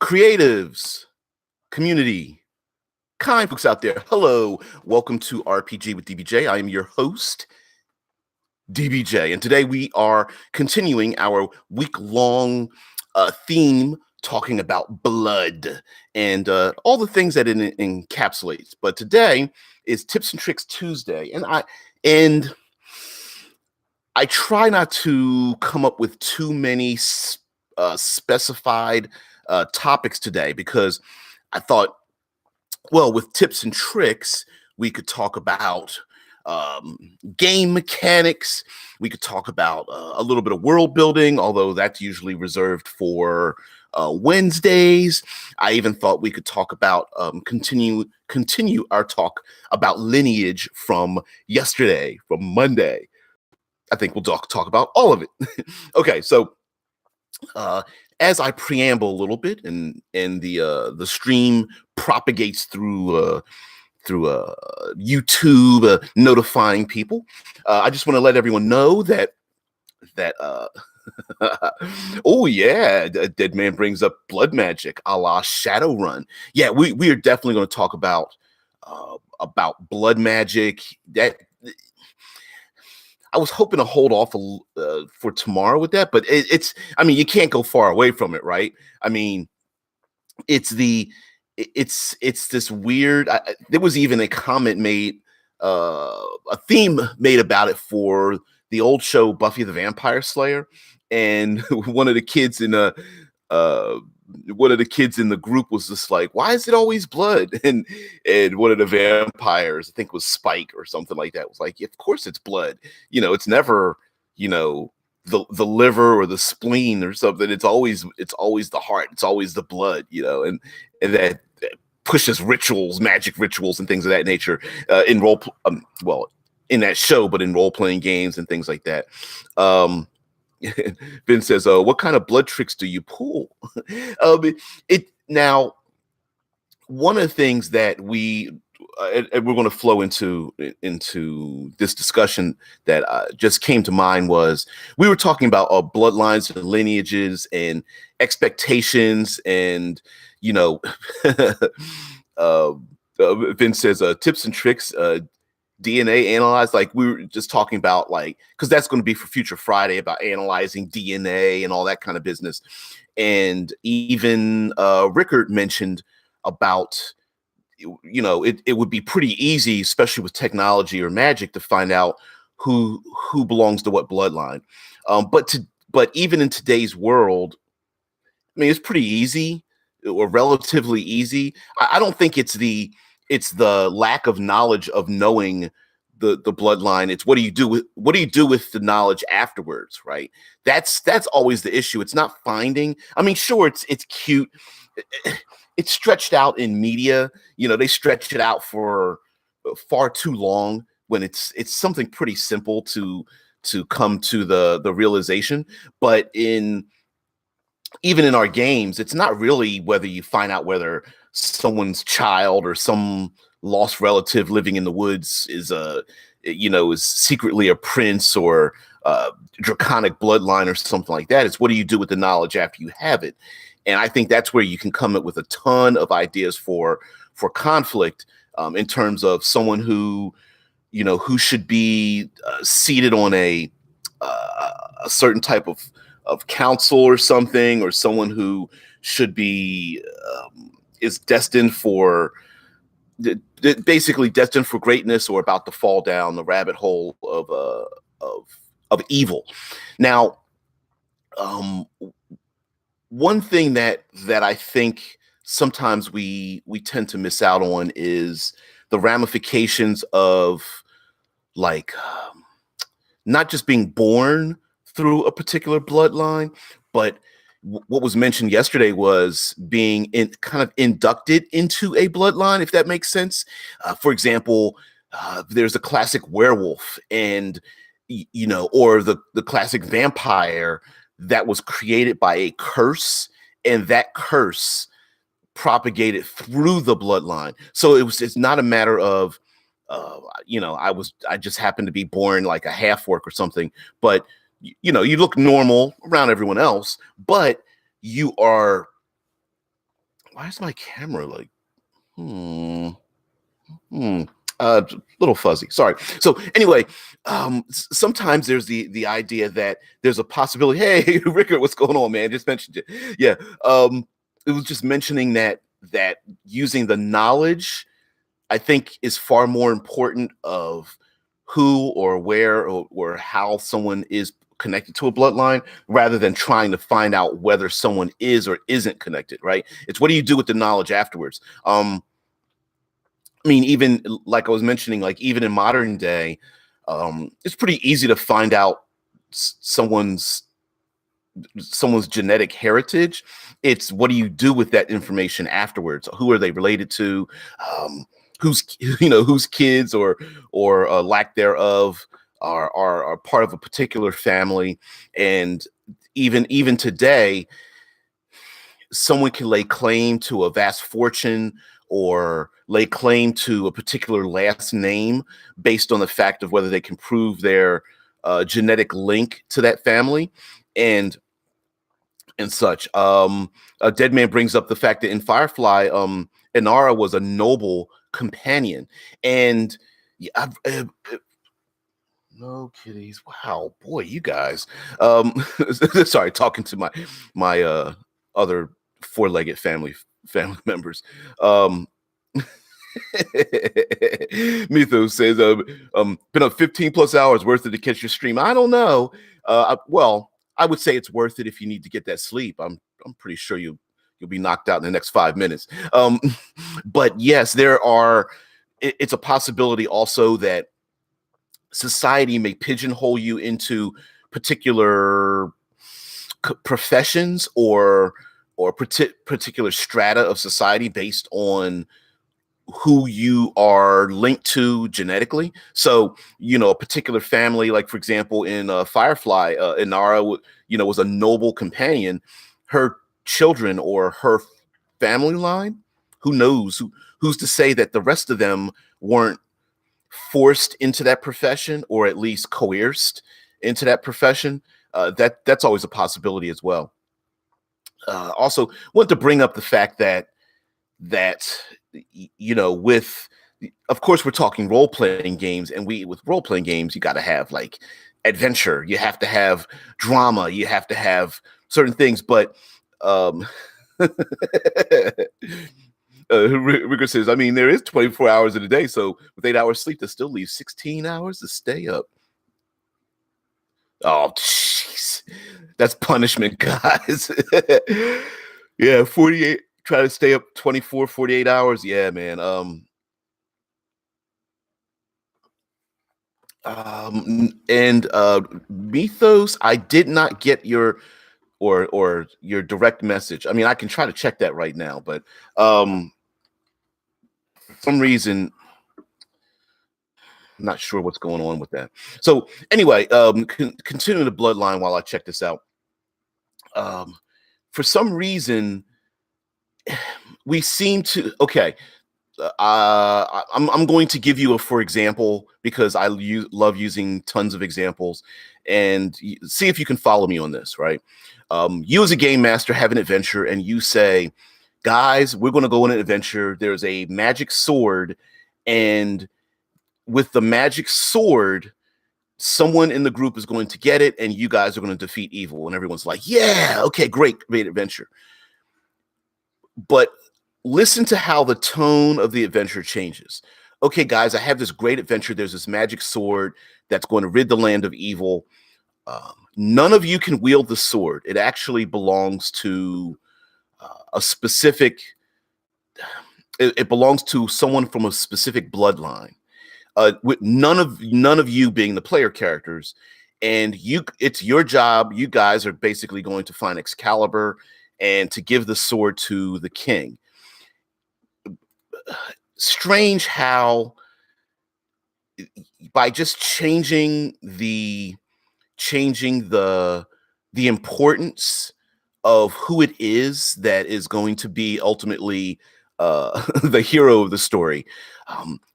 Creatives, community, kind folks out there. Hello, welcome to RPG with DBJ. I am your host, DBJ, and today we are continuing our week-long theme talking about blood and all the things that it encapsulates. But today is Tips and Tricks Tuesday, and I try not to come up with too many specified topics today because I thought, well, with tips and tricks, we could talk about game mechanics. We could talk about a little bit of world building, although that's usually reserved for Wednesdays. I even thought we could talk about continue our talk about lineage from yesterday, from Monday. I think we'll talk about all of it. Okay, so as I preamble a little bit, and the stream propagates through YouTube, notifying people, I just want to let everyone know that oh yeah, Dead Man brings up blood magic, a la Shadowrun. Yeah, we are definitely going to talk about blood magic. That I was hoping to hold off for tomorrow with that, but I mean, you can't go far away from it, right? I mean, it's this weird, there was even a comment made, a theme made about it for the old show Buffy the Vampire Slayer. And one of the kids in the group was just like, why is it always blood? And one of the vampires, I think it was Spike or something like that, was like, yeah, of course it's blood. It's never, the liver or the spleen or something. It's always the heart. It's always the blood, and that pushes rituals, magic rituals and things of that nature in in that show, but in role-playing games and things like that. Ben says, what kind of blood tricks do you pull? Now, one of the things that we're going to flow into this discussion that just came to mind was we were talking about bloodlines and lineages and expectations, and Vince says tips and tricks, DNA analyze, like we were just talking about, like, because that's going to be for Future Friday about analyzing DNA and all that kind of business. And even Rickard mentioned about, it would be pretty easy, especially with technology or magic, to find out who belongs to what bloodline. But even in today's world, I mean, it's pretty easy, or relatively easy. I don't think it's the lack of knowledge of knowing the bloodline. It's what do you do with the knowledge afterwards, right? That's always the issue. It's not finding. I mean, sure, it's cute. It's stretched out in media. They stretch it out for far too long when it's something pretty simple to come to the realization. But even in our games, it's not really whether you find out whether someone's child or some lost relative living in the woods is secretly a prince or draconic bloodline or something like that. It's what do you do with the knowledge after you have it? And I think that's where you can come up with a ton of ideas for conflict, in terms of someone who should be seated on a certain type of council or something, or someone who should be is destined for basically destined for greatness, or about to fall down the rabbit hole of evil. Now, one thing that I think sometimes we tend to miss out on is the ramifications of, like, not just being born through a particular bloodline, but what was mentioned yesterday was being kind of inducted into a bloodline, if that makes sense. For example, there's a classic werewolf, and or the classic vampire that was created by a curse, and that curse propagated through the bloodline. So it's not a matter of I just happened to be born like a half orc or something, but you look normal around everyone else, but you are Why is my camera like? Hmm. Hmm. Little fuzzy. Sorry. So anyway, sometimes there's the idea that there's a possibility. Hey, Rickard, what's going on, man? Just mentioned it. Yeah. It was just mentioning that using the knowledge, I think, is far more important of who or where or how someone is connected to a bloodline rather than trying to find out whether someone is or isn't connected. Right? It's what do you do with the knowledge afterwards? I mean, even like I was mentioning, like even in modern day, it's pretty easy to find out someone's genetic heritage. It's what do you do with that information afterwards? Who are they related to? Who's whose kids or lack thereof are part of a particular family, and even today someone can lay claim to a vast fortune or lay claim to a particular last name based on the fact of whether they can prove their genetic link to that family and such. A Dead Man brings up the fact that in Firefly, Inara was a noble companion, and yeah, no kitties. Wow, boy, you guys. Sorry, talking to my other four-legged family members. Mythos says, been up 15 plus hours worth it to catch your stream. I don't know. Well, I would say it's worth it if you need to get that sleep. I'm pretty sure you'll be knocked out in the next 5 minutes. But yes, it's a possibility also that society may pigeonhole you into particular professions or particular strata of society based on who you are linked to genetically. So, a particular family, like for example, in Firefly, Inara, was a noble companion. Her children or her family line, who knows? Who's to say that the rest of them weren't forced into that profession or at least coerced into that profession? That's always a possibility as well. Also, want to bring up the fact that with of course we're talking role-playing games, and with role-playing games you got to have like adventure, you have to have drama, you have to have certain things, but Rigger says, I mean, there is 24 hours in a day, so with 8 hours sleep that still leaves 16 hours to stay up. Oh jeez, that's punishment, guys. Yeah, 48, try to stay up 24, 48 hours. Yeah, man. And Mythos, I did not get your or your direct message. I mean, I can try to check that right now, but for some reason I'm not sure what's going on with that. So anyway, continue the bloodline while I check this out. For some reason, we seem to okay. I'm going to give you a for example because I love using tons of examples, and see if you can follow me on this. Right, you as a game master have an adventure, and you say, "Guys, we're going to go on an adventure. There's a magic sword, and with the magic sword, someone in the group is going to get it, and you guys are going to defeat evil." And everyone's like, "Yeah, okay, great adventure." But listen to how the tone of the adventure changes. Okay, guys, I have this great adventure. There's this magic sword that's going to rid the land of evil. None of you can wield the sword. It actually belongs to a specific. It belongs to someone from a specific bloodline. With none of you being the player characters, and it's your job. You guys are basically going to find Excalibur and to give the sword to the king. Strange how by just changing the importance of who it is that is going to be ultimately the hero of the story,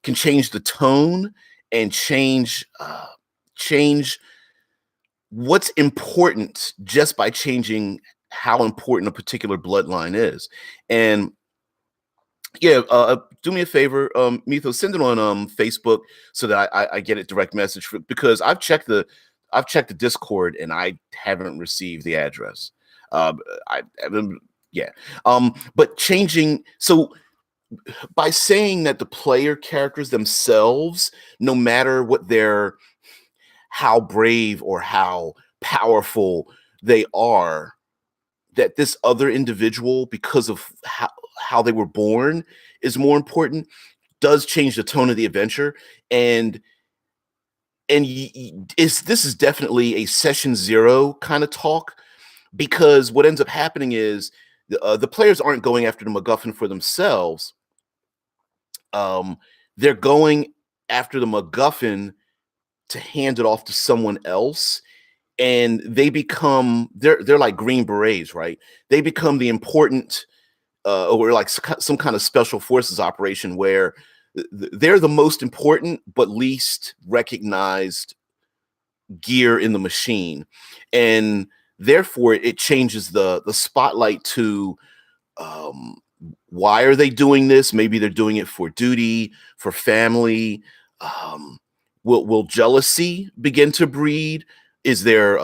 can change the tone and change what's important just by changing how important a particular bloodline is. And Yeah, do me a favor, Mitho, send it on Facebook so that I get it direct message because I've checked the Discord and I haven't received the address. Um, I haven't, yeah. But changing so by saying that the player characters themselves, no matter what their how brave or how powerful they are, that this other individual, because of how they were born, is more important, does change the tone of the adventure. And is this is definitely a session zero kind of talk, because what ends up happening is the players aren't going after the MacGuffin for themselves. They're going after the MacGuffin to hand it off to someone else, and they're like Green Berets, right? They become the important or like some kind of special forces operation where they're the most important but least recognized gear in the machine, and therefore it changes the spotlight to um, why are they doing this? Maybe they're doing it for duty, for family. Will jealousy begin to breed? Is there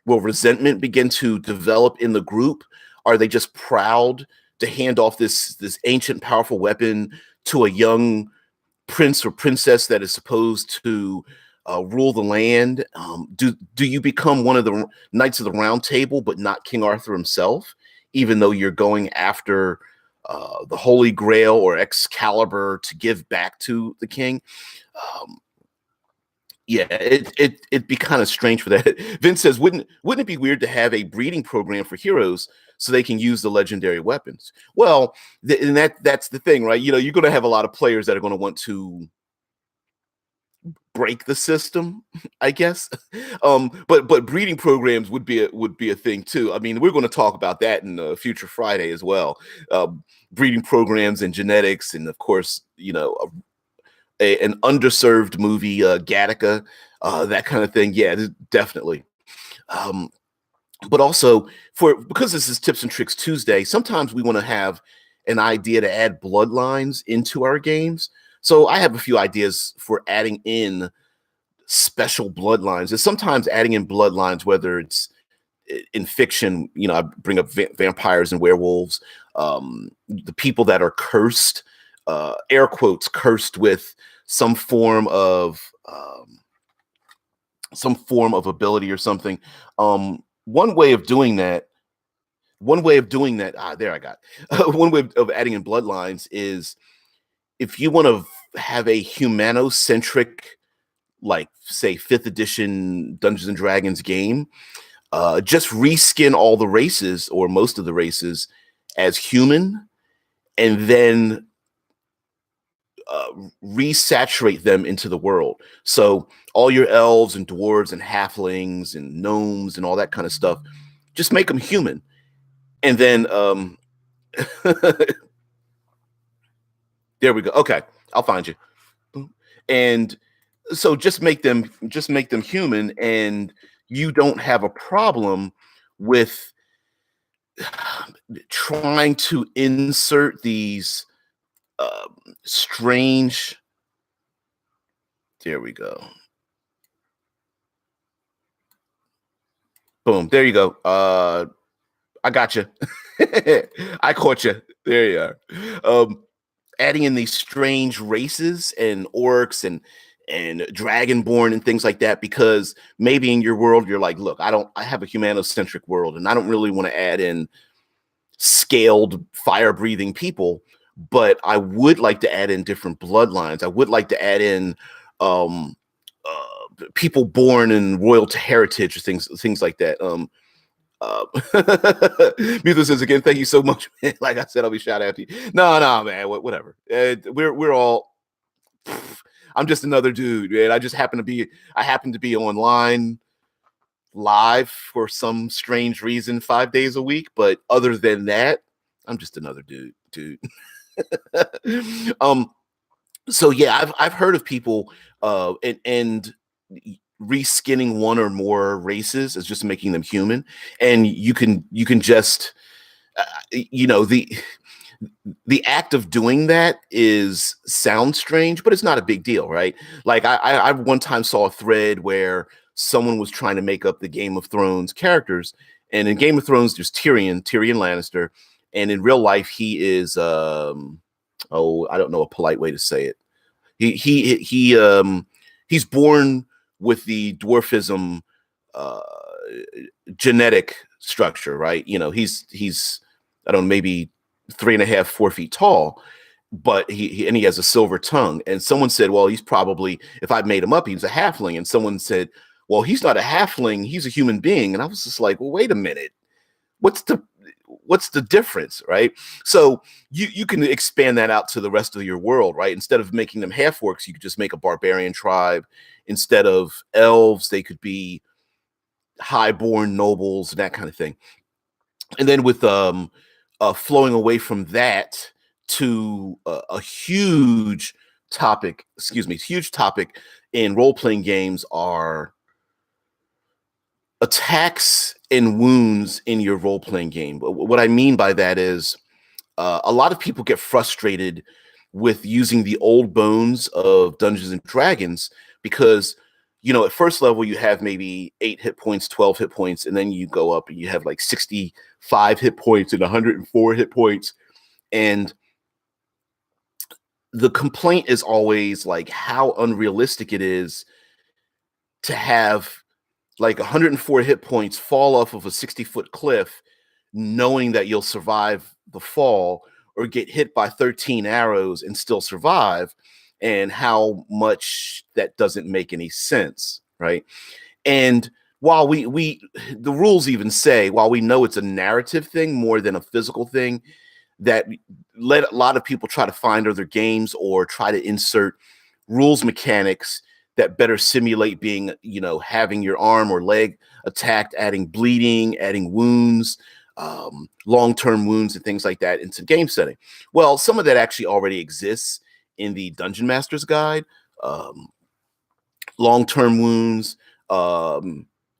will resentment begin to develop in the group? Are they just proud to hand off this ancient powerful weapon to a young prince or princess that is supposed to rule the land? Do you become one of the knights of the round table, but not King Arthur himself, even though you're going after the Holy Grail or Excalibur to give back to the king? Um, yeah, it'd be kind of strange for that. Vince says, wouldn't it be weird to have a breeding program for heroes so they can use the legendary weapons? Well, and that's the thing, right? You know, you're going to have a lot of players that are going to want to break the system, I guess. But breeding programs would be a thing too. I mean, we're going to talk about that in future Friday as well. Breeding programs and genetics, and of course, you know, an underserved movie, Gattaca, that kind of thing. Yeah, definitely. Um, but also because this is Tips and Tricks Tuesday, sometimes we want to have an idea to add bloodlines into our games. So I have a few ideas for adding in special bloodlines. And sometimes adding in bloodlines, whether it's in fiction, you know, I bring up vampires and werewolves, the people that are cursed, air quotes, cursed with some form of ability or something. One way of doing that, there I got one way of adding in bloodlines is if you want to have a humanocentric, like say 5th edition Dungeons and Dragons game, just reskin all the races or most of the races as human, and then resaturate them into the world. So all your elves and dwarves and halflings and gnomes and all that kind of stuff, just make them human, and then there we go. Okay, I'll find you. And so just make them human, and you don't have a problem with trying to insert these strange. There we go. Boom. There you go. I got you. I caught you. There you are. Adding in these strange races and orcs and dragonborn and things like that, because maybe in your world you're like, look, I have a humanocentric world and I don't really want to add in scaled fire breathing people, but I would like to add in different bloodlines. I would like to add in people born in royal heritage or things like that. Mutha says again, thank you so much, man. Like I said, I'll be shout out to you. No, man, whatever. We're all. I'm just another dude, man. I happen to be online live for some strange reason 5 days a week, but other than that, I'm just another dude. um. So yeah, I've heard of people and reskinning one or more races is just making them human, and you can just you know the act of doing that sounds strange, but it's not a big deal, right? Like I one time saw a thread where someone was trying to make up the Game of Thrones characters, and in Game of Thrones there's Tyrion Lannister, and in real life he is oh, I don't know a polite way to say it. He's born with the dwarfism uh genetic structure, right? You know, he's I don't know, maybe 3.5, 4 feet tall, but he has a silver tongue. And someone said, well, he's probably, if I made him up, he's a halfling. And someone said, well, he's not a halfling, he's a human being. And I was just like, well, wait a minute, what's the difference, right? So you can expand that out to the rest of your world, right? Instead of making them half orcs, you could just make a barbarian tribe. Instead of elves, they could be highborn nobles, that kind of thing. And then with flowing away from that to a huge topic, huge topic in role-playing games are attacks and wounds in your role-playing game. What I mean by that is a lot of people get frustrated with using the old bones of Dungeons and Dragons because, you know, at first level you have maybe 8 hit points, 12 hit points, and then you go up and you have like 65 hit points and 104 hit points. And the complaint is always like how unrealistic it is to have like 104 hit points fall off of a 60-foot cliff, knowing that you'll survive the fall, or get hit by 13 arrows and still survive, and how much that doesn't make any sense, right? And while the rules even say, while we know it's a narrative thing more than a physical thing, that let a lot of people try to find other games or try to insert rules mechanics that better simulate being, you know, having your arm or leg attacked, adding bleeding, adding wounds, long-term wounds and things like that into game setting. Well, some of that actually already exists in the Dungeon Master's Guide. Long-term wounds,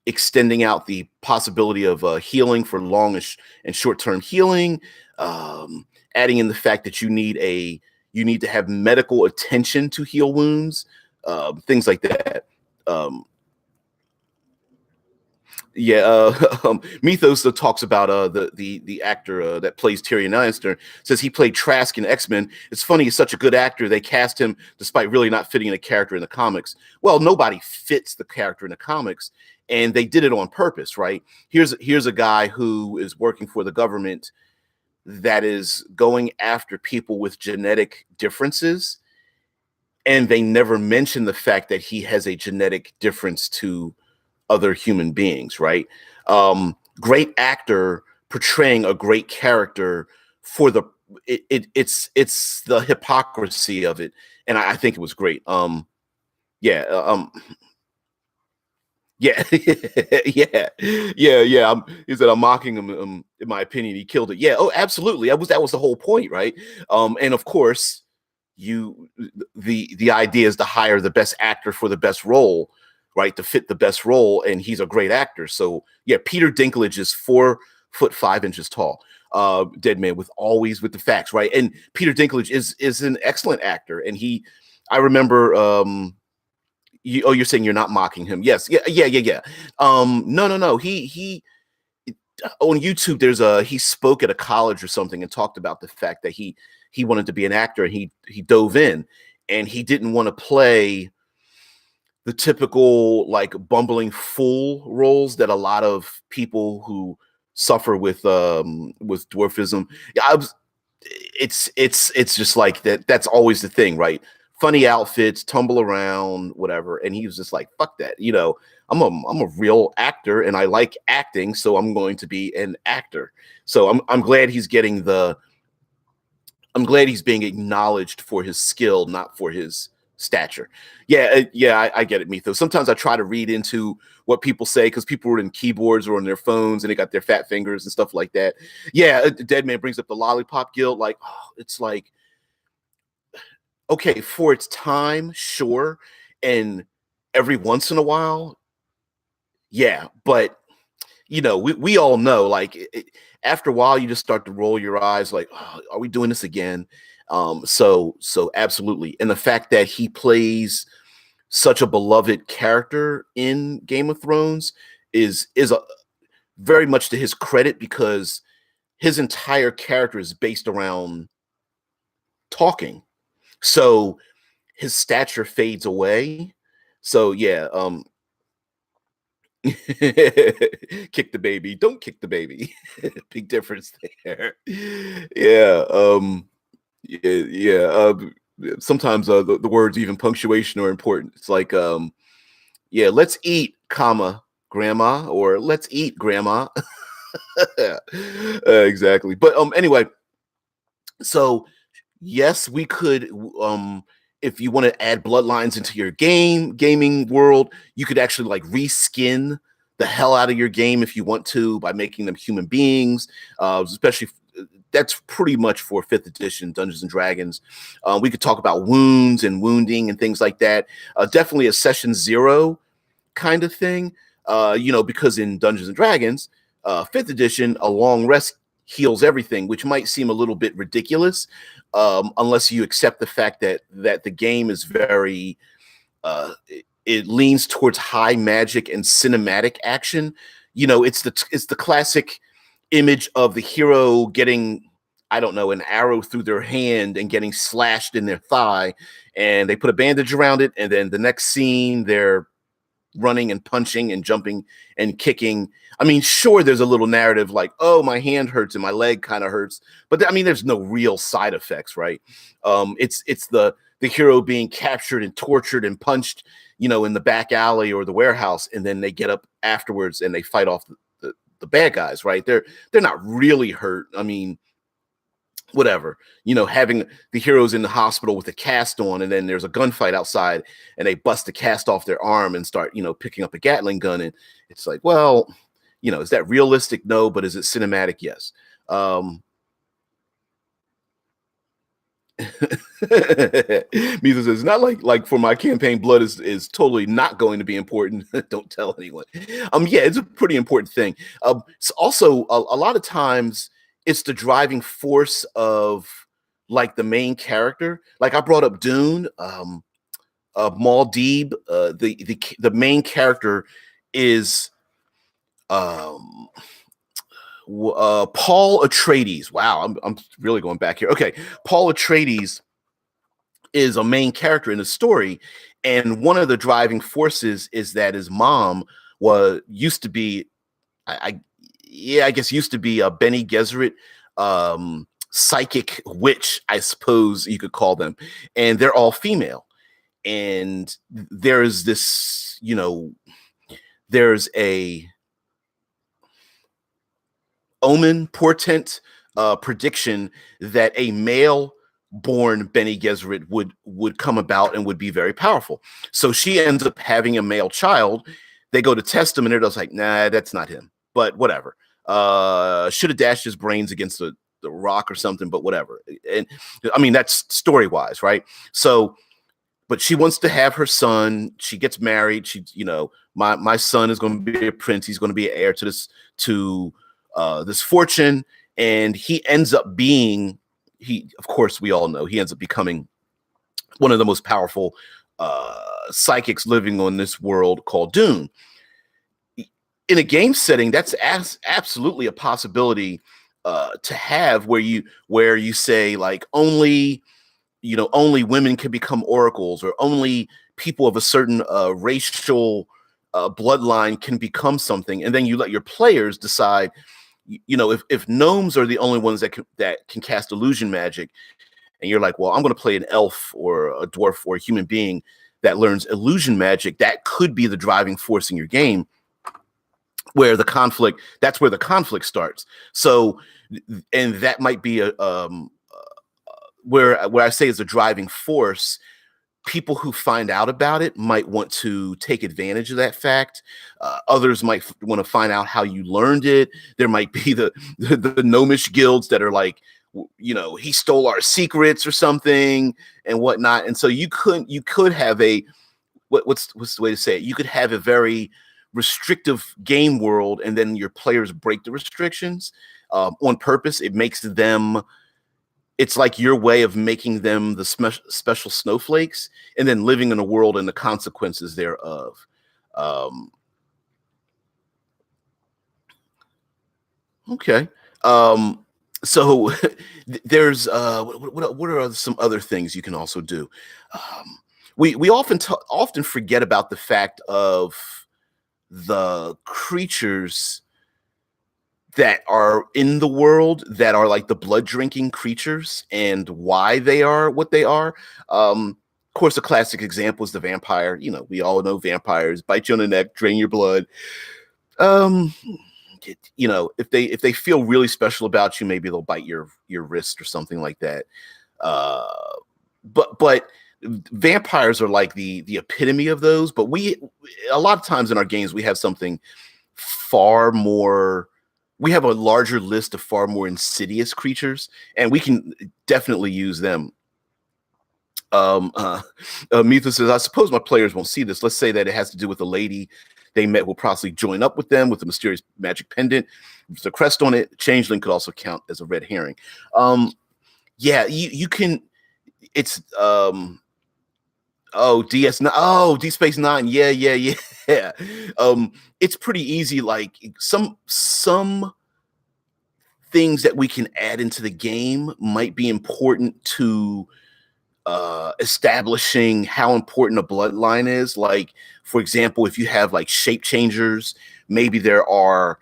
extending out the possibility of healing for long and short-term healing, adding in the fact that you need to have medical attention to heal wounds, things like that. Mythos talks about the actor that plays Tyrion Lannister. Says he played Trask in X-Men. It's funny, he's such a good actor, they cast him despite really not fitting a character in the comics. Well, nobody fits the character in the comics, and they did it on purpose, right? Here's a guy who is working for the government that is going after people with genetic differences, and they never mention the fact that he has a genetic difference to other human beings, right? Great actor portraying a great character for it's the hypocrisy of it, and I think it was great. Yeah, yeah, yeah. He said I'm mocking him. In my opinion, he killed it. Yeah. Oh, absolutely. That was the whole point, right? And of course, the idea is to hire the best actor for the best role, right? To fit the best role, and he's a great actor. So yeah, Peter Dinklage is 4'5" tall. Dead man with the facts, right? And Peter Dinklage is an excellent actor, and I remember. You're saying you're not mocking him? Yes, yeah. No. He on YouTube. He spoke at a college or something and talked about the fact that he wanted to be an actor, and he dove in, and he didn't want to play the typical like bumbling fool roles that a lot of people who suffer with dwarfism. Yeah, it's just like that. That's always the thing, right? Funny outfits, tumble around, whatever. And he was just like, "Fuck that," you know. I'm a real actor, and I like acting, so I'm going to be an actor. So I'm glad he's getting I'm glad he's being acknowledged for his skill, not for his stature. Yeah, I get it, Mitho. Sometimes I try to read into what people say because people are in keyboards or on their phones and they got their fat fingers and stuff like that. Yeah, Dead Man brings up the Lollipop Guild. Like, oh, it's like, okay, for its time, sure. And every once in a while, yeah. But we all know, like, after a while, you just start to roll your eyes, like, oh, are we doing this again? So absolutely, and the fact that he plays such a beloved character in Game of Thrones is very much to his credit, because his entire character is based around talking. So his stature fades away. So yeah, kick the baby, don't kick the baby. Big difference there. Yeah, sometimes the words, even punctuation, are important. It's like, yeah, let's eat, comma, grandma, or let's eat, grandma. Exactly. But anyway, so yes, we could, if you want to add bloodlines into your gaming world, you could actually like reskin the hell out of your game if you want to, by making them human beings, especially that's pretty much for 5th edition Dungeons and Dragons. We could talk about wounds and wounding and things like that. Definitely a session 0 kind of thing, because in Dungeons and Dragons, 5th edition, a long rest heals everything, which might seem a little bit ridiculous, unless you accept the fact that the game is very, it leans towards high magic and cinematic action. It's the classic image of the hero getting, I don't know, an arrow through their hand and getting slashed in their thigh, and they put a bandage around it, and then the next scene they're running and punching and jumping and kicking. I mean, sure, there's a little narrative like, oh, my hand hurts and my leg kind of hurts, but I mean, there's no real side effects, right? It's the hero being captured and tortured and punched, in the back alley or the warehouse, and then they get up afterwards and they fight off the bad guys, right? They're not really hurt. I mean, whatever, having the heroes in the hospital with a cast on, and then there's a gunfight outside and they bust the cast off their arm and start, picking up a Gatling gun. And it's like, well, is that realistic? No. But is it cinematic? Yes. Misa says, not like for my campaign, blood is totally not going to be important. Don't tell anyone. Yeah, it's a pretty important thing. It's also a lot of times it's the driving force of like the main character. Like I brought up Dune, Maldeeb. The main character is Paul Atreides. Wow, I'm really going back here. Okay, Paul Atreides is a main character in the story, and one of the driving forces is that his mom used to be, I guess used to be a Bene Gesserit psychic witch, I suppose you could call them, and they're all female. And there's this, there's a omen, portent, prediction that a male born Bene Gesserit would come about and would be very powerful. So she ends up having a male child. They go to test him and they're just like, nah, that's not him, but whatever. Should have dashed his brains against the rock or something, but whatever. And I mean, that's story wise, right? So, but she wants to have her son. She gets married. She, my son is going to be a prince. He's going to be an heir to this fortune. And he ends up being, of course, we all know he ends up becoming one of the most powerful psychics living on this world called Dune. In a game setting, that's absolutely a possibility to have, where you say like only women can become oracles, or only people of a certain racial bloodline can become something, and then you let your players decide. If gnomes are the only ones that can cast illusion magic, and you're like, well, I'm going to play an elf or a dwarf or a human being that learns illusion magic, that could be the driving force in your game, where that's where the conflict starts. So, and that might be where I say is a driving force. People who find out about it might want to take advantage of that fact. Others might want to find out how you learned it. There might be the gnomish guilds that are like, he stole our secrets or something and whatnot. And so you could have what's the way to say it? You could have a very restrictive game world, and then your players break the restrictions on purpose. It makes them, it's like your way of making them the special snowflakes, and then living in a world and the consequences thereof. Okay. So there's what are some other things you can also do? We often forget about the fact of the creatures that are in the world that are like the blood drinking creatures and why they are what they are. Of course, a classic example is the vampire. You know, we all know vampires bite you on the neck, drain your blood. Um, you know, if they feel really special about you, maybe they'll bite your wrist or something like that. Uh, but vampires are like the epitome of those. But we a lot of times in our games we have something far more. We have a larger list of far more insidious creatures, and we can definitely use them. Mitha says, I suppose my players won't see this. Let's say that it has to do with a lady they met will possibly join up with them with a mysterious magic pendant. There's a crest on it. Changeling could also count as a red herring. Yeah, you can. It's oh DS9. Oh, D Space Nine. Yeah, yeah, yeah. It's pretty easy. Like some things that we can add into the game might be important to establishing how important a bloodline is. Like, for example, if you have like shape changers, maybe there are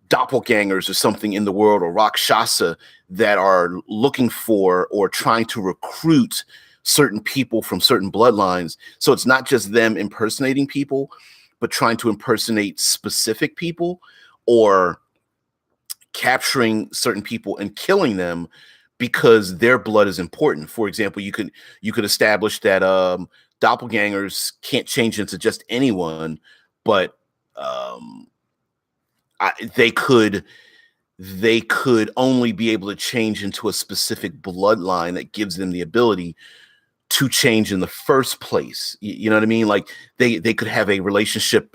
doppelgangers or something in the world, or Rakshasa, that are looking for or trying to recruit certain people from certain bloodlines. So it's not just them impersonating people, but trying to impersonate specific people, or capturing certain people and killing them because their blood is important. For example, you could establish that doppelgangers can't change into just anyone, but um, they could only be able to change into a specific bloodline that gives them the ability to change in the first place. You know what I mean? Like they could have a relationship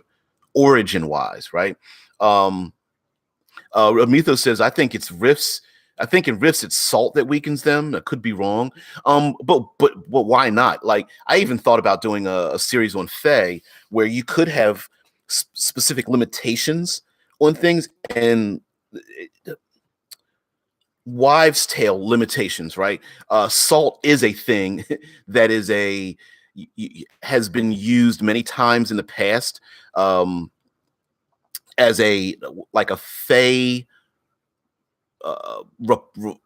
origin wise, right? Um, Ramito says, I think it's rifts. I think in rifts it's salt that weakens them. I could be wrong. But why not? Like I even thought about doing a series on Fae where you could have specific limitations on things, and wives' tale limitations, right? Salt is a thing that is has been used many times in the past, as a like a Fae uh, re- re-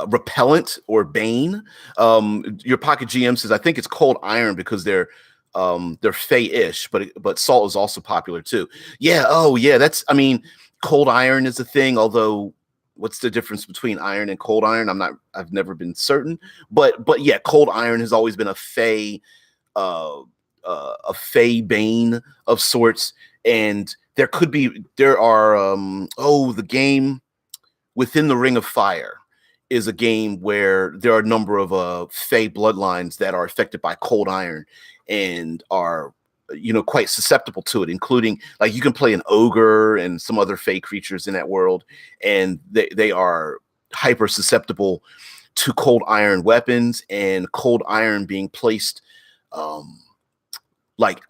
repellent or bane. Your pocket GM says, I think it's cold iron because they're Fey-ish, but salt is also popular too. Yeah. Oh yeah. I mean, cold iron is a thing. Although, what's the difference between iron and cold iron? I've never been certain. But yeah, cold iron has always been uh, a Fey bane of sorts. And there are the game Within the Ring of Fire is a game where there are a number of Fey bloodlines that are affected by cold iron and are, quite susceptible to it, including like you can play an ogre and some other Fey creatures in that world, and they are hyper susceptible to cold iron weapons, and cold iron being placed um, like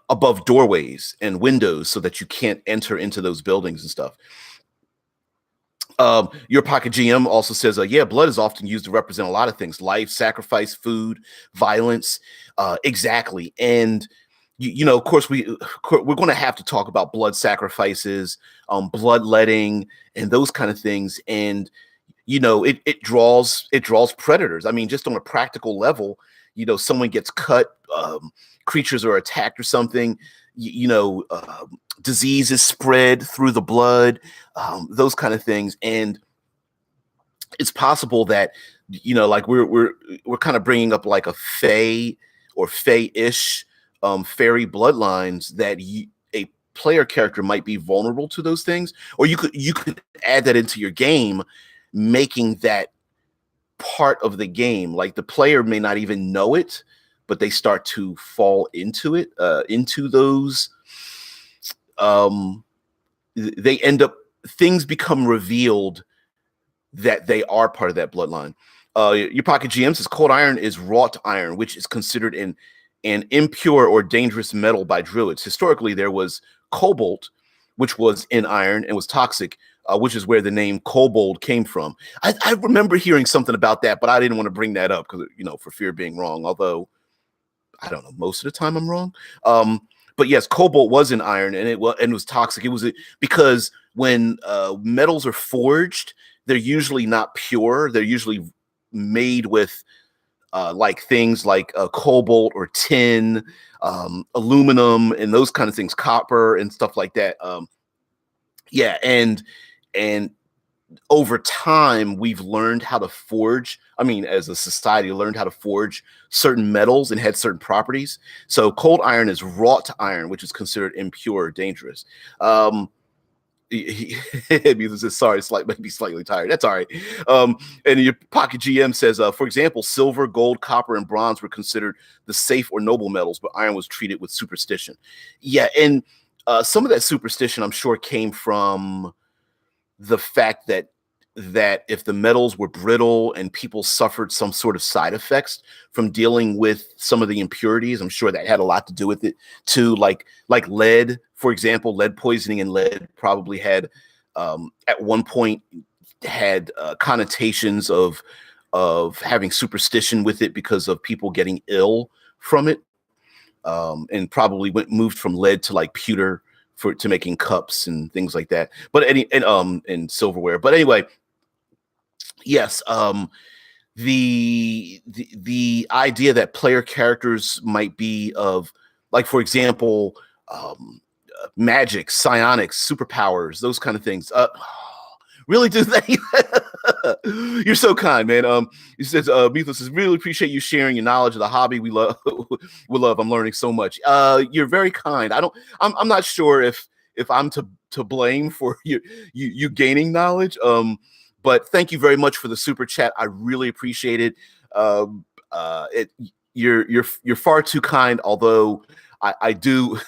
above doorways and windows so that you can't enter into those buildings and stuff. Your pocket GM also says, yeah, blood is often used to represent a lot of things: life, sacrifice, food, violence. Exactly. And, of course, we're going to have to talk about blood sacrifices, bloodletting, and those kind of things. And, it draws predators. I mean, just on a practical level, someone gets cut, creatures are attacked or something, disease is spread through the blood, those kind of things. And it's possible that, like we're kind of bringing up like a Fey or Fey-ish fairy bloodlines that a player character might be vulnerable to those things, or you could add that into your game, making that part of the game. Like the player may not even know it, but they start to fall into it, into those they end up, things become revealed that they are part of that bloodline. Your Pocket GM says cold iron is wrought iron, which is considered an impure or dangerous metal by druids. Historically, there was cobalt, which was in iron and was toxic, which is where the name kobold came from. I remember hearing something about that, but I didn't want to bring that up because, for fear of being wrong, although I don't know, most of the time I'm wrong. But yes, cobalt was in iron, and it was toxic. It was because when metals are forged, they're usually not pure. They're usually made with like things like cobalt or tin, aluminum, and those kind of things, copper and stuff like that. Yeah, and over time, we've learned how to forge. I mean, as a society, learned how to forge certain metals and had certain properties. So cold iron is wrought iron, which is considered impure or dangerous. This is sorry, maybe slightly tired. That's all right. And your Pocket GM says, for example, silver, gold, copper, and bronze were considered the safe or noble metals, but iron was treated with superstition. Yeah, and some of that superstition, I'm sure, came from the fact that if the metals were brittle and people suffered some sort of side effects from dealing with some of the impurities, I'm sure that had a lot to do with it too. Like lead, for example, lead poisoning and lead probably had at one point had connotations of having superstition with it because of people getting ill from it, and probably moved from lead to like pewter to making cups and things like that. But and silverware. But anyway, yes, the idea that player characters might be of, like, for example, magic, psionics, superpowers, those kind of things. Really do they? You're so kind, man. He says, Methos says, really appreciate you sharing your knowledge of the hobby. We love, I'm learning so much. You're very kind. I'm not sure if I'm to blame for you gaining knowledge. But thank you very much for the super chat. I really appreciate it. You're far too kind. Although I do,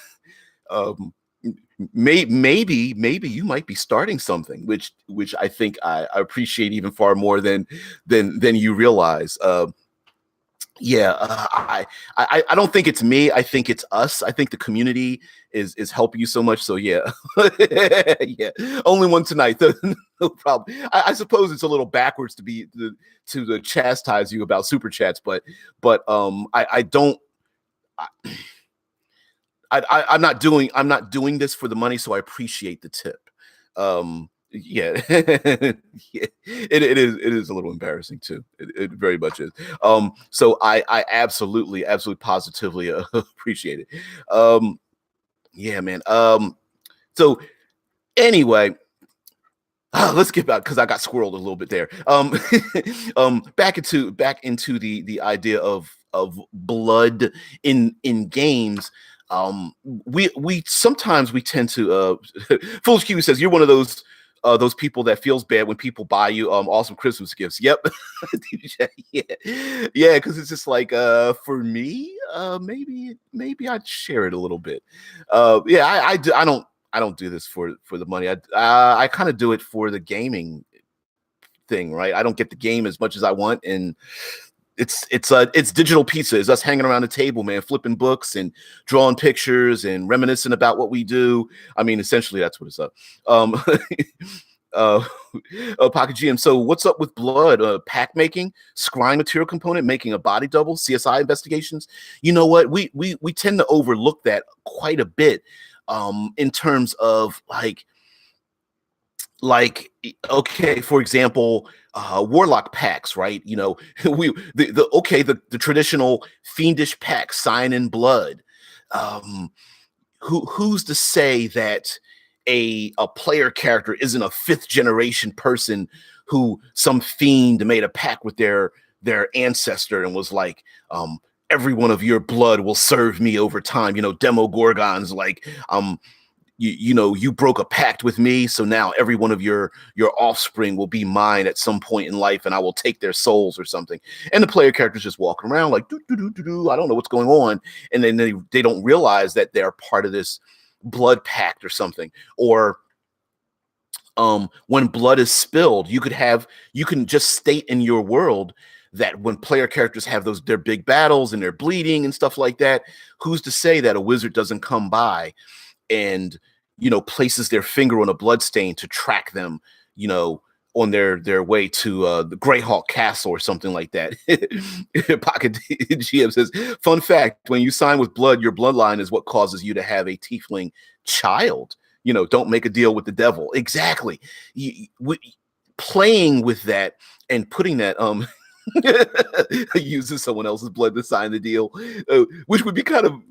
maybe you might be starting something, which I think I appreciate even far more than you realize. I don't think it's me. I think it's us. I think the community is helping you so much. So yeah, yeah. Only one tonight. No problem. I suppose it's a little backwards to chastise you about super chats, but I don't. I'm not doing this for the money, so I appreciate the tip. Yeah, yeah. It is a little embarrassing too. It very much is. So I absolutely positively appreciate it. Yeah, man. So anyway, let's get back, because I got squirreled a little bit there. Back into the idea of blood in games. We sometimes we tend to Foolish Q says, you're one of those people that feels bad when people buy you awesome Christmas gifts. Yep. Yeah, because it's just like, for me, maybe I'd share it a little bit. Yeah, I don't do this for the money. I kind of do it for the gaming thing, right? I don't get the game as much as I want, and it's digital pizza. It's us hanging around the table, man, flipping books and drawing pictures and reminiscing about what we do. I mean, essentially, that's what it's up. Pocket GM. So, what's up with blood? Pack making, scrying material component, making a body double, CSI investigations. You know what? We tend to overlook that quite a bit, in terms of like, okay, for example, warlock packs, right? The traditional fiendish pack, sign in blood. Who's to say that a player character isn't a 5th generation person who some fiend made a pact with their ancestor and was like, every one of your blood will serve me over time. Demogorgons, like, you broke a pact with me, so now every one of your offspring will be mine at some point in life, and I will take their souls or something. And the player character's just walking around like, I don't know what's going on, and then they don't realize that they're part of this blood pact or something. Or when blood is spilled, you can just state in your world that when player characters have their big battles and they're bleeding and stuff like that, who's to say that a wizard doesn't come by and places their finger on a blood stain to track them, on their way to the Greyhawk Castle or something like that. Pocket GM says, fun fact, when you sign with blood, your bloodline is what causes you to have a tiefling child. Don't make a deal with the devil. Exactly. Playing with that and putting that using someone else's blood to sign the deal, which would be kind of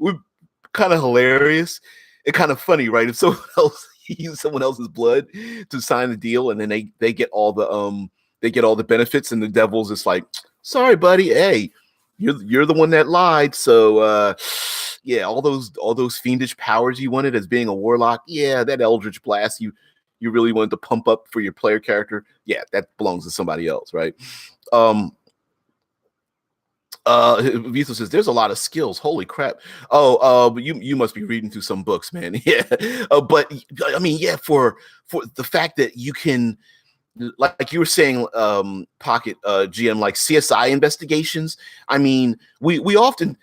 hilarious and kind of funny, right? If someone else use someone else's blood to sign the deal, and then they get all the benefits, and the devil's just like, sorry, buddy, hey, you're the one that lied. So yeah, all those fiendish powers you wanted as being a warlock, yeah, that Eldritch Blast you really wanted to pump up for your player character, yeah, that belongs to somebody else, right? Vito says there's a lot of skills. Holy crap! But you must be reading through some books, man. Yeah, but I mean, yeah, for the fact that you can, like you were saying, Pocket GM, like CSI investigations. I mean, we often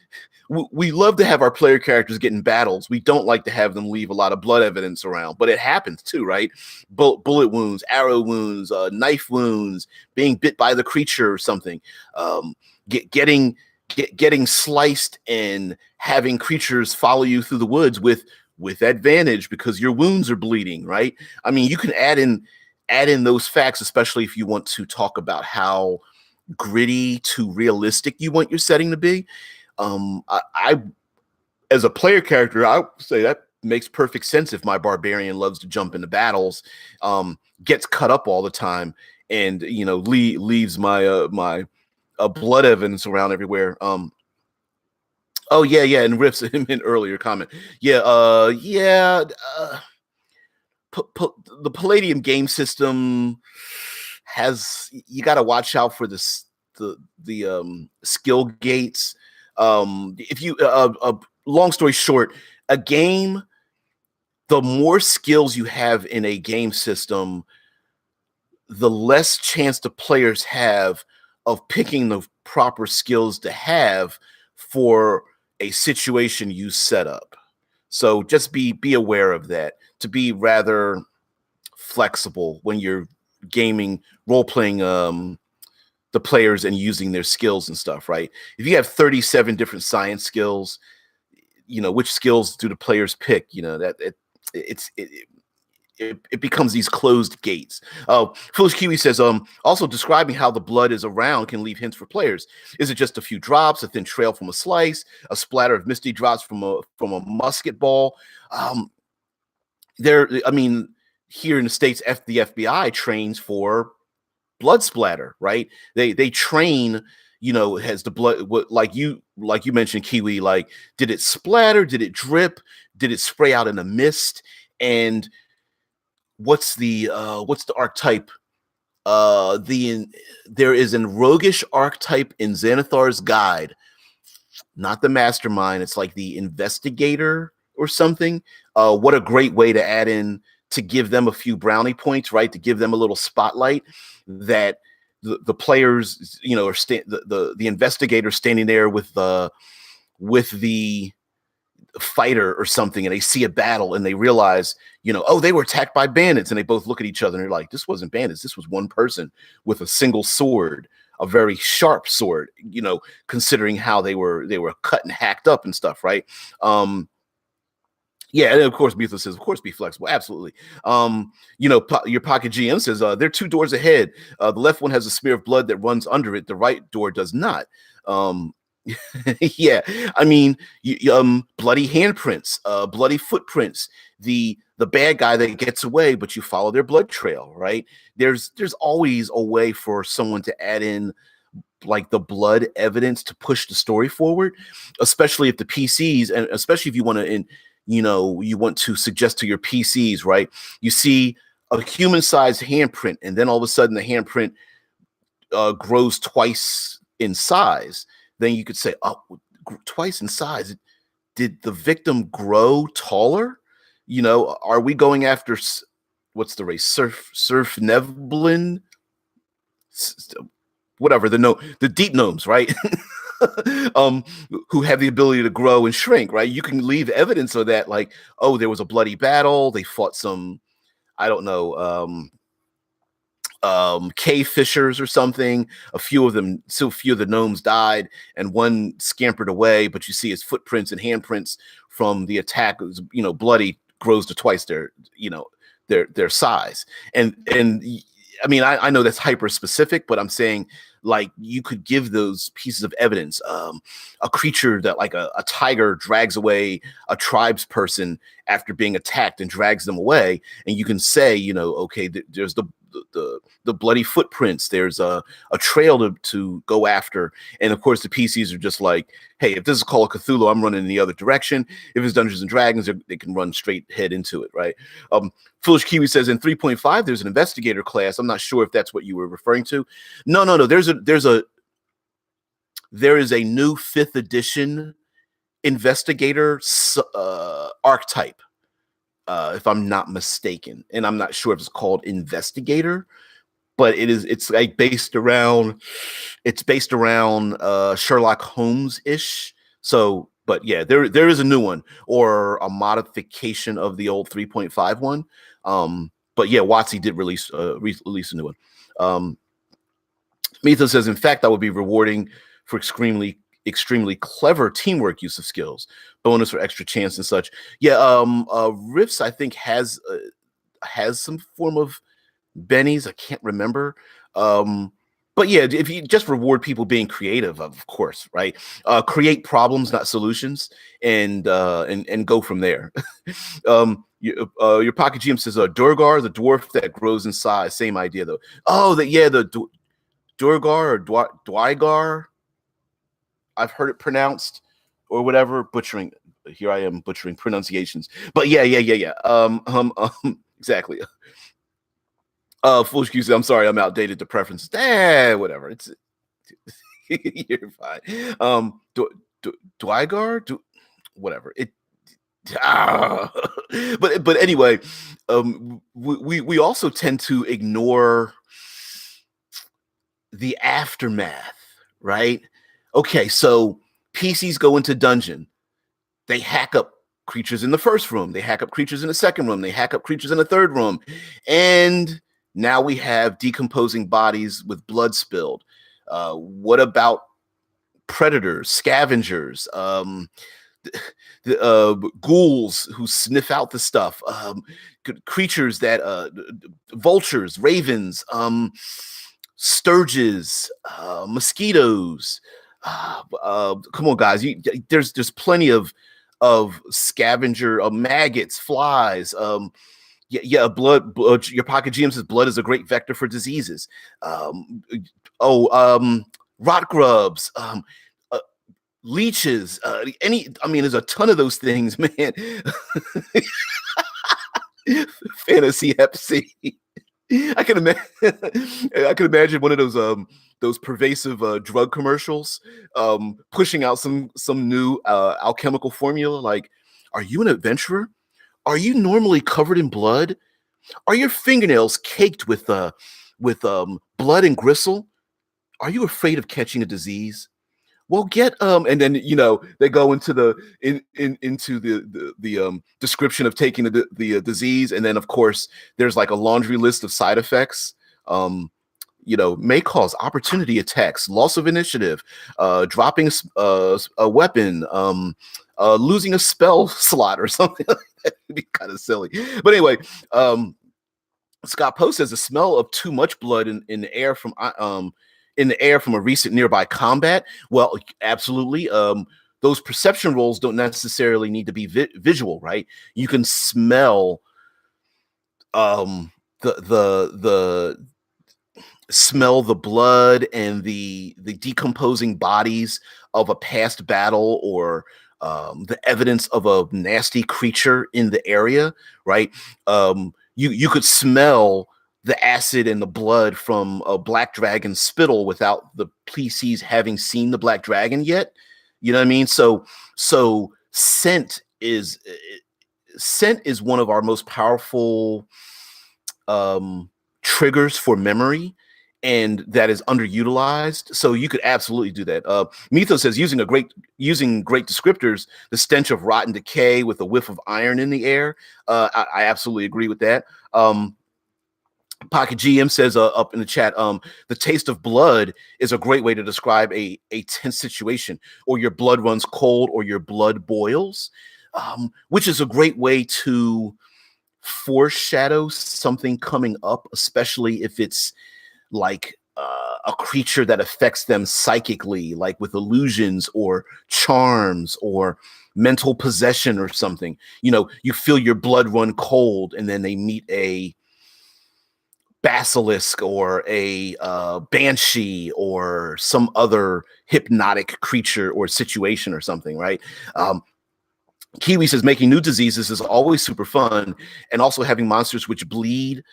we love to have our player characters get in battles. We don't like to have them leave a lot of blood evidence around, but it happens too, right? Bullet wounds, arrow wounds, knife wounds, being bit by the creature or something. Getting sliced and having creatures follow you through the woods with advantage because your wounds are bleeding, right? I mean, you can add in those facts, especially if you want to talk about how gritty to realistic you want your setting to be. I as a player character, I would say that makes perfect sense if my barbarian loves to jump into battles, gets cut up all the time, and leaves my my blood evidence around everywhere. Oh yeah, and riffs him in earlier comment. Yeah, the Palladium game system you got to watch out for this the skill gates. If you long story short, a game, the more skills you have in a game system, the less chance the players have of picking the proper skills to have for a situation you set up. So just be aware of that, to be rather flexible when you're gaming, role-playing the players and using their skills and stuff, right? If you have 37 different science skills, which skills do the players pick? It becomes these closed gates. Foolish Kiwi says, also describing how the blood is around can leave hints for players. Is it just a few drops, a thin trail from a slice, a splatter of misty drops from a musket ball? Here in the States, the FBI trains for blood splatter, right? They train, has the blood, like you mentioned, Kiwi, like, did it splatter, did it drip, did it spray out in a mist? And what's the archetype? There is a roguish archetype in Xanathar's Guide, not the mastermind. It's like the investigator or something. What a great way to add in, to give them a few brownie points, right? To give them a little spotlight, that the players, are the investigator standing there with the fighter or something, and they see a battle and they realize, oh, they were attacked by bandits, and they both look at each other and they're like, this wasn't bandits, this was one person with a single sword, a very sharp sword, considering how they were cut and hacked up and stuff, right? Yeah, and of course, Beathler says, of course, be flexible. Absolutely. Your Pocket GM says, they're two doors ahead. The left one has a smear of blood that runs under it. The right door does not. Yeah, I mean, bloody handprints, bloody footprints. The bad guy that gets away, but you follow their blood trail, right? There's always a way for someone to add in, like, the blood evidence to push the story forward, especially if the PCs, and especially if you want to, you want to suggest to your PCs, right? You see a human-sized handprint, and then all of a sudden the handprint grows twice in size. Then you could say, oh, twice in size. Did the victim grow taller? Are we going after what's the race? Surf Nevlin, whatever the deep gnomes, right? um, who have the ability to grow and shrink, right? You can leave evidence of that, like, oh, there was a bloody battle, they fought some, I don't know, cave fishers or something. A few of the gnomes died, and one scampered away, but you see his footprints and handprints from the attack. It was, bloody, grows to twice their size. And I mean, I know that's hyper specific, but I'm saying, like, you could give those pieces of evidence. A creature that, like, a tiger drags away a tribes person after being attacked and drags them away, and you can say, okay, there's the bloody footprints. There's a trail to go after, and of course the PCs are just like, hey, if this is Call of Cthulhu, I'm running in the other direction. If it's Dungeons and Dragons, they can run straight head into it, right? Foolish Kiwi says in 3.5 there's an investigator class. I'm not sure if that's what you were referring to. No. There is a new 5th edition investigator archetype, if I'm not mistaken, and I'm not sure if it's called investigator, but it's like based around Sherlock Holmes-ish. So, but yeah, there is a new one, or a modification of the old 3.5 one. But yeah, WotC did release a new one. Mitha says, in fact, that would be rewarding for extremely clever teamwork use of skills, bonus for extra chance and such. Yeah, Rifts, I think, has some form of bennies. I can't remember. But yeah, if you just reward people being creative, of course, right? Create problems, not solutions, and go from there. Your Pocket GM says, Durgar, the dwarf that grows in size. Same idea, though. Oh, the Durgar or Dwygar, I've heard it pronounced, or whatever. Here I am butchering pronunciations. But yeah. Exactly. Foolish Q said, I'm sorry, I'm outdated to preferences. Whatever. It's you're fine. Dwygar? Whatever. But anyway, we also tend to ignore the aftermath, right? Okay, so PCs go into dungeon. They hack up creatures in the first room. They hack up creatures in the second room. They hack up creatures in the third room. And now we have decomposing bodies with blood spilled. What about predators, scavengers, ghouls who sniff out the stuff, creatures that vultures, ravens, sturges, mosquitoes. Come on, guys! There's plenty of scavenger, maggots, flies. Blood. Your Pocket GM says blood is a great vector for diseases. Rot grubs. Leeches. There's a ton of those things, man. Fantasy Hep C. I can imagine one of those pervasive drug commercials, pushing out some new alchemical formula. Like, are you an adventurer? Are you normally covered in blood? Are your fingernails caked with blood and gristle? Are you afraid of catching a disease? Well, and then they go into the description of taking the disease, and then of course there's like a laundry list of side effects. May cause opportunity attacks, loss of initiative, dropping a weapon, losing a spell slot or something. That would be kind of silly, but anyway. Scott Poe says the smell of too much blood in the air from a recent nearby combat. Well, absolutely. Those perception rolls don't necessarily need to be visual, right? You can smell the smell the blood and the decomposing bodies of a past battle, or the evidence of a nasty creature in the area, right? You could smell the acid and the blood from a black dragon spittle without the PCs having seen the black dragon yet. You know what I mean? So scent is scent is one of our most powerful triggers for memory, and that is underutilized. So you could absolutely do that. Mythos says using great descriptors, the stench of rotten decay with a whiff of iron in the air. I absolutely agree with that. Pocket GM says up in the chat, the taste of blood is a great way to describe a tense situation, or your blood runs cold, or your blood boils, which is a great way to foreshadow something coming up, especially if it's like a creature that affects them psychically, like with illusions or charms or mental possession or something. You know, you feel your blood run cold, and then they meet a basilisk or a banshee or some other hypnotic creature or situation or something, right? Kiwi says making new diseases is always super fun, and also having monsters which bleed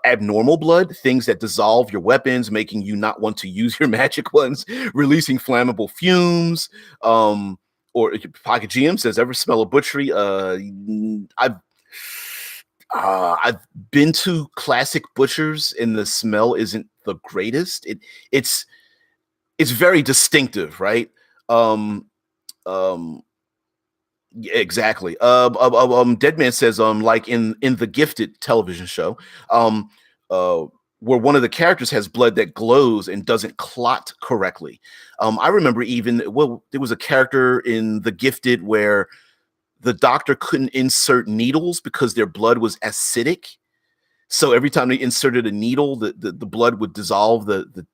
abnormal blood, things that dissolve your weapons, making you not want to use your magic ones, releasing flammable fumes. Or Pocket GM says, ever smell a butchery? I've been to classic butchers, and the smell isn't the greatest. It's very distinctive, right? Yeah, exactly. Deadman says, like in the Gifted television show, where one of the characters has blood that glows and doesn't clot correctly. I remember there was a character in the Gifted where the doctor couldn't insert needles because their blood was acidic. So every time they inserted a needle, the blood would dissolve the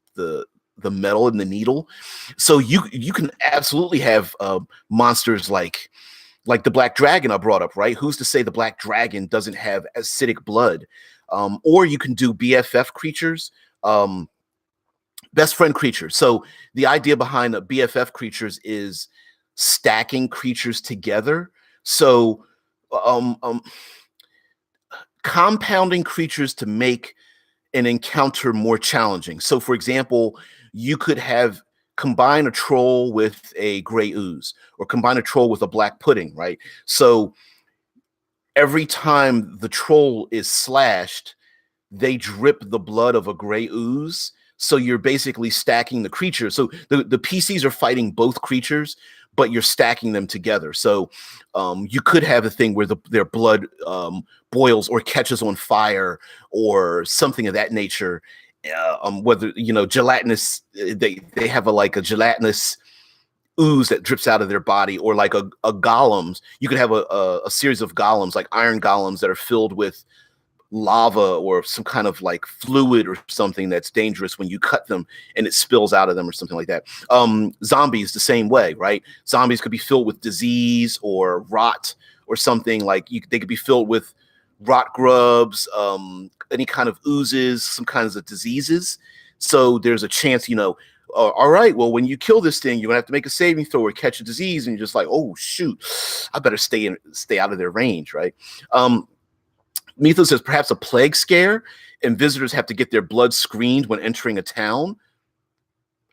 metal in the needle. So you can absolutely have monsters like the Black Dragon I brought up, right? Who's to say the Black Dragon doesn't have acidic blood? Or you can do BFF creatures, best friend creatures. So the idea behind the BFF creatures is stacking creatures together. So compounding creatures to make an encounter more challenging. So for example, you could have combine a troll with a gray ooze, or combine a troll with a black pudding, right? So every time the troll is slashed, they drip the blood of a gray ooze. So you're basically stacking the creatures. So the PCs are fighting both creatures, but you're stacking them together. So you could have a thing where their blood boils or catches on fire or something of that nature. Whether, gelatinous, they have a gelatinous ooze that drips out of their body, or like a golems. You could have a series of golems, like iron golems, that are filled with lava or some kind of like fluid or something that's dangerous when you cut them and it spills out of them or something like that. Zombies the same way, right? Zombies could be filled with disease or rot or something. They could be filled with rot grubs, any kind of oozes, some kinds of diseases. So there's a chance, all right, well, when you kill this thing, you're gonna have to make a saving throw or catch a disease, and you're just like, oh shoot, I better stay out of their range, right? Mythos says perhaps a plague scare, and visitors have to get their blood screened when entering a town.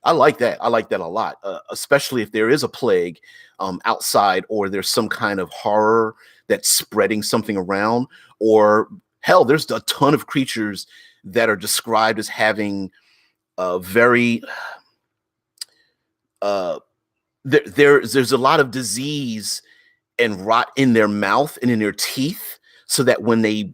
I like that. I like that a lot, especially if there is a plague outside, or there's some kind of horror that's spreading something around, or hell, there's a ton of creatures that are described as having very there's a lot of disease and rot in their mouth and in their teeth, so that when they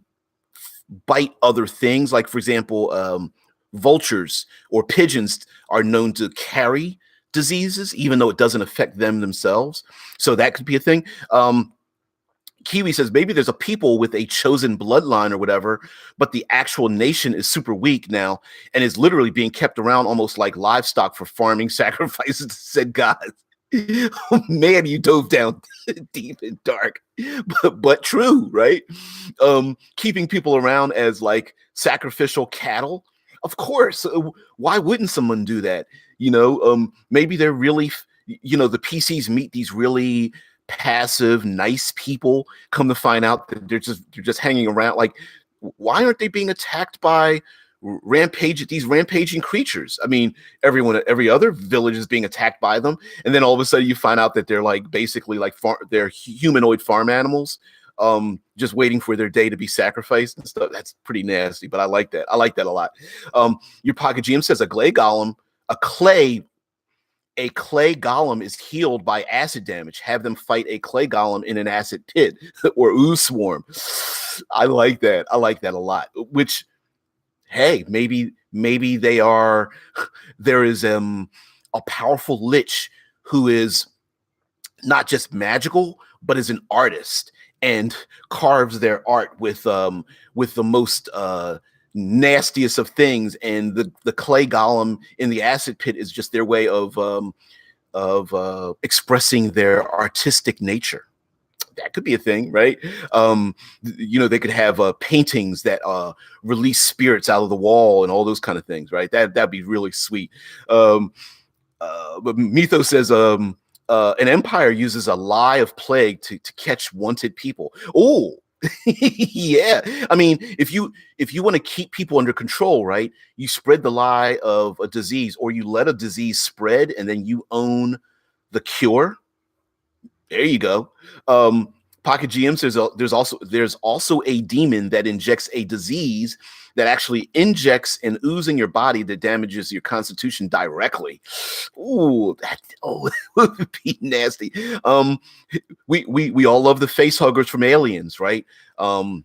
bite other things, like for example, vultures or pigeons are known to carry diseases, even though it doesn't affect them themselves. So that could be a thing. Kiwi says maybe there's a people with a chosen bloodline or whatever, but the actual nation is super weak now and is literally being kept around almost like livestock for farming sacrifices to said gods. Man, you dove down deep and dark, but true, right? Keeping people around as like sacrificial cattle. Of course. Why wouldn't someone do that? Maybe they're really, the PCs meet these really passive, nice people, come to find out that they're just hanging around. Like, why aren't they being attacked by these rampaging creatures? I mean, every other village is being attacked by them, and then all of a sudden you find out that they're like basically like they're humanoid farm animals. just waiting for their day to be sacrificed and stuff. That's pretty nasty, but I like that. I like that a lot. Your Pocket GM says a clay golem is healed by acid damage. Have them fight a clay golem in an acid pit or ooze swarm. I like that. I like that a lot. Which, hey, maybe they are. There is a powerful lich who is not just magical, but is an artist and carves their art with the most nastiest of things, and the clay golem in the acid pit is just their way of expressing their artistic nature. That could be a thing, right? They could have paintings that release spirits out of the wall and all those kind of things, right? That'd be really sweet. But Mythos says an empire uses a lie of plague to catch wanted people. Oh, yeah. I mean, if you want to keep people under control, right, you spread the lie of a disease, or you let a disease spread and then you own the cure. There you go. Pocket GM says there's also a demon that injects a disease that actually injects an ooze in your body that damages your constitution directly. Ooh, that would be nasty. We all love the face huggers from Aliens, right? The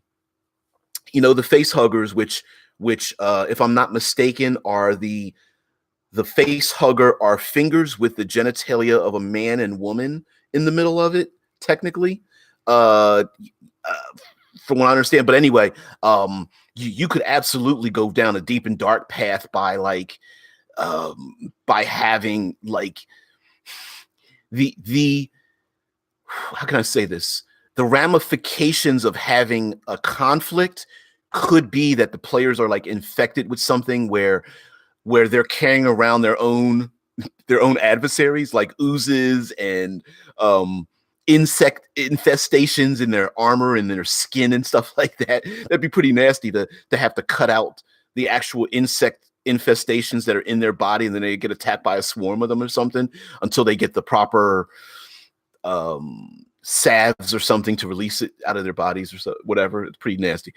face huggers, which if I'm not mistaken, are the face hugger are fingers with the genitalia of a man and woman in the middle of it, technically, from what I understand. But anyway, you could absolutely go down a deep and dark path by having the how can I say this? The ramifications of having a conflict could be that the players are infected with something where they're carrying around their own adversaries, like oozes and insect infestations in their armor and their skin and stuff like that. That'd be pretty nasty to have to cut out the actual insect infestations that are in their body, and then they get attacked by a swarm of them or something until they get the proper salves or something to release it out of their bodies or so, whatever. It's pretty nasty.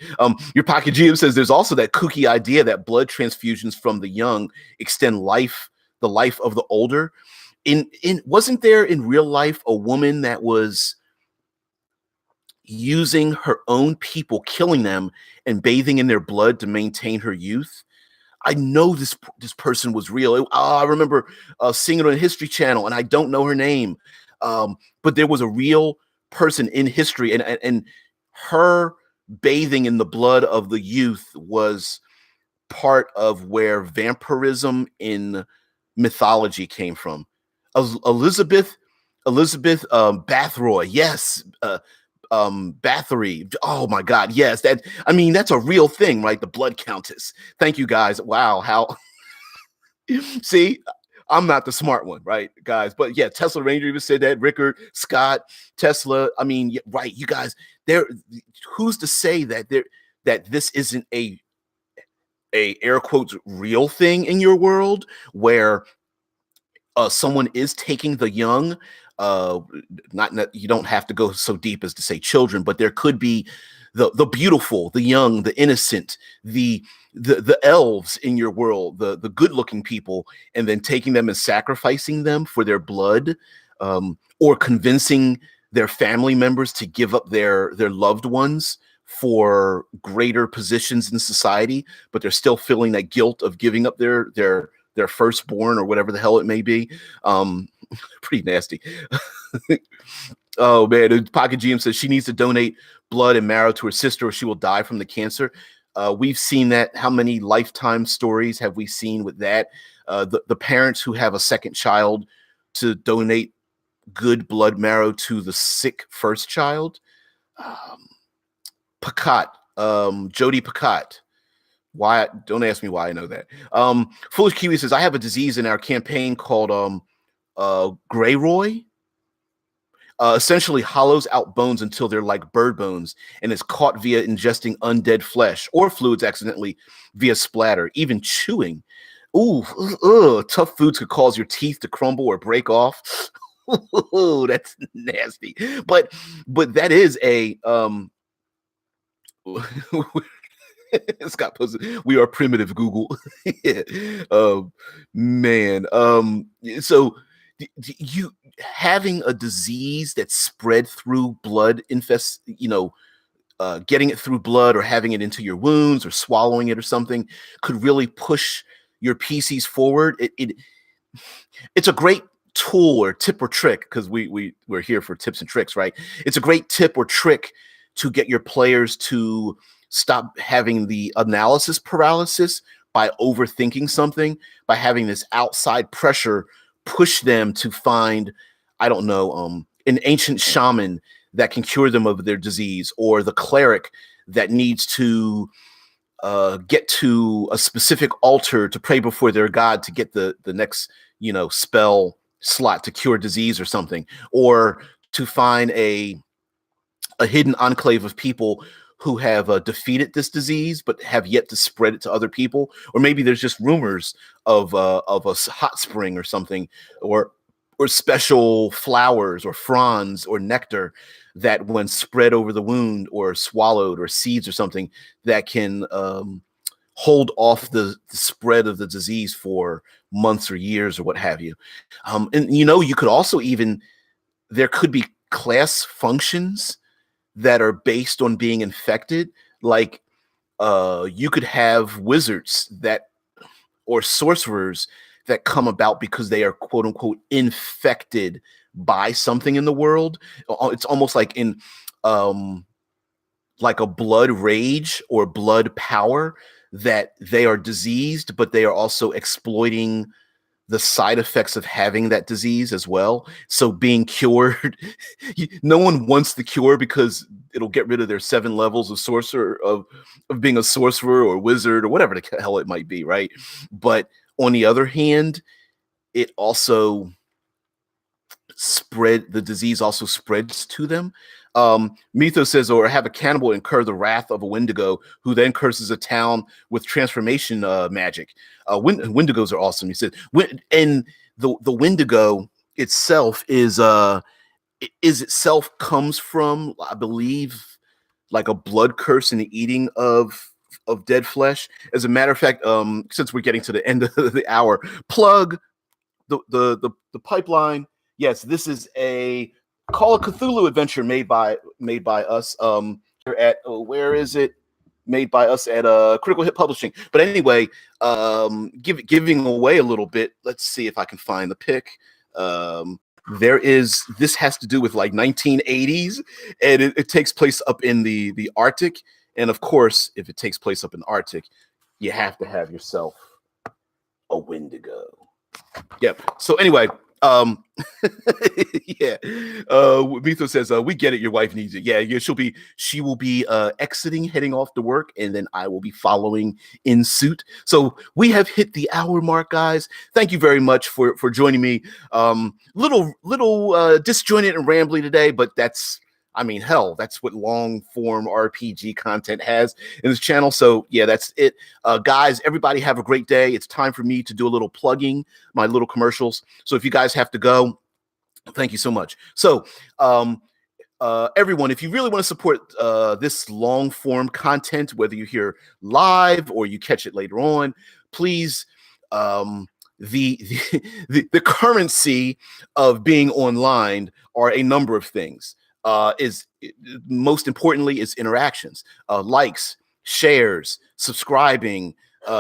Your Pocket GM says there's also that kooky idea that blood transfusions from the young extend the life of the older. Wasn't there in real life a woman that was using her own people, killing them and bathing in their blood to maintain her youth? I know this person was real. I remember seeing it on History Channel, and I don't know her name. But there was a real person in history, and her bathing in the blood of the youth was part of where vampirism in mythology came from. Elizabeth Bathroy, yes, Bathory. Oh my God, yes. That's a real thing, right? The Blood Countess. Thank you, guys. Wow, how see. I'm not the smart one, right, guys? But yeah, Tesla Ranger even said that. Rickard, Scott, Tesla. I mean, right, you guys. Who's to say that this isn't a air quotes real thing in your world where someone is taking the young? Not you don't have to go so deep as to say children, but there could be the beautiful, the young, the innocent, the elves in your world, the good looking people, and then taking them and sacrificing them for their blood, or convincing their family members to give up their loved ones for greater positions in society, but they're still feeling that guilt of giving up their firstborn or whatever the hell it may be. Pretty nasty. Oh man, Pocket GM says she needs to donate blood and marrow to her sister or she will die from the cancer. We've seen that. How many Lifetime stories have we seen with that? The parents who have a second child to donate good blood marrow to the sick first child. Pacat, Jody Pacat. Why? Don't ask me why I know that. Foolish Kiwi says I have a disease in our campaign called Grey Roy. Essentially hollows out bones until they're like bird bones and is caught via ingesting undead flesh or fluids accidentally via splatter, even chewing. Ooh, tough foods could cause your teeth to crumble or break off. That's nasty. But that is a Scott posted, we are primitive Google. Yeah. Man. So you having a disease that's spread through blood getting it through blood or having it into your wounds or swallowing it or something could really push your PCs forward. It's a great tool or tip or trick, because we're here for tips and tricks, right? It's a great tip or trick to get your players to stop having the analysis paralysis by overthinking something, by having this outside pressure push them to find, I don't know, an ancient shaman that can cure them of their disease, or the cleric that needs to get to a specific altar to pray before their god to get the next spell slot to cure disease or something, or to find a hidden enclave of people who have defeated this disease but have yet to spread it to other people. Or maybe there's just rumors of a hot spring or something, or special flowers or fronds or nectar that, when spread over the wound or swallowed, or seeds or something, that can hold off the spread of the disease for months or years or what have you. And you could also there could be class functions that are based on being infected. Like you could have wizards or sorcerers that come about because they are quote unquote infected by something in the world. It's almost like in like a blood rage or blood power, that they are diseased, but they are also exploiting the side effects of having that disease as well. So being cured, no one wants the cure because it'll get rid of their 7 levels of of being a sorcerer or wizard or whatever the hell it might be, right? But on the other hand, it also the disease also spreads to them. Mythos says, or have a cannibal incur the wrath of a Wendigo, who then curses a town with transformation magic. Wendigos are awesome. He said, and the Wendigo itself itself comes from, I believe, like a blood curse and the eating of dead flesh. As a matter of fact, since we're getting to the end of the hour, plug the pipeline. Yes, this is a Call of Cthulhu adventure made by us. Here at where is it? Made by us at Critical Hit Publishing. But anyway, giving away a little bit. Let's see if I can find the pic. This has to do with like 1980s, and it takes place up in the Arctic. And of course, if it takes place up in the Arctic, you have to have yourself a Wendigo. Yep. So anyway, yeah. Mito says, we get it. Your wife needs it. Yeah. She will be exiting, heading off to work, and then I will be following in suit. So we have hit the hour mark, guys. Thank you very much for joining me. Little disjointed and rambly today, but that's what long form RPG content has in this channel. So yeah, that's it. Guys, everybody have a great day. It's time for me to do a little plugging, my little commercials. So if you guys have to go, thank you so much. So everyone, if you really want to support this long form content, whether you hear live or you catch it later on, please, the currency of being online are a number of things. Most importantly is interactions, likes, shares, subscribing,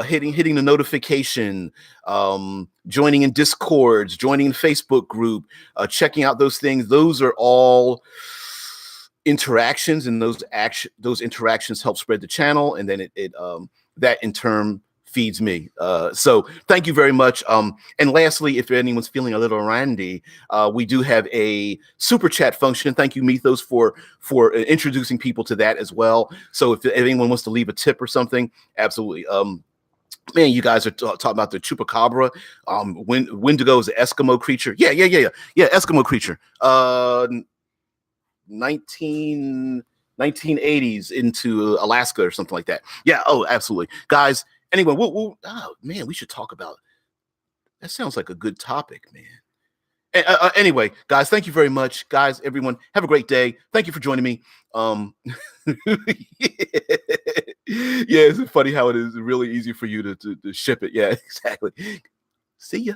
hitting the notification, joining in Discords, joining in Facebook group, checking out those things. Those are all interactions, and those interactions help spread the channel, and then that in turn feeds me. So thank you very much. And lastly, if anyone's feeling a little randy, we do have a super chat function. Thank you, Mythos, for introducing people to that as well. So if anyone wants to leave a tip or something, absolutely. Man, you guys are talking about the chupacabra. Wendigo is an Eskimo creature. Yeah, Eskimo creature. 1980s into Alaska or something like that. Yeah, oh, absolutely. Guys, anyway, we should talk about that. Sounds like a good topic, man. Anyway, guys, thank you very much. Guys, everyone, have a great day. Thank you for joining me. Yeah, it's funny how it is really easy for you to ship it. Yeah, exactly. See ya.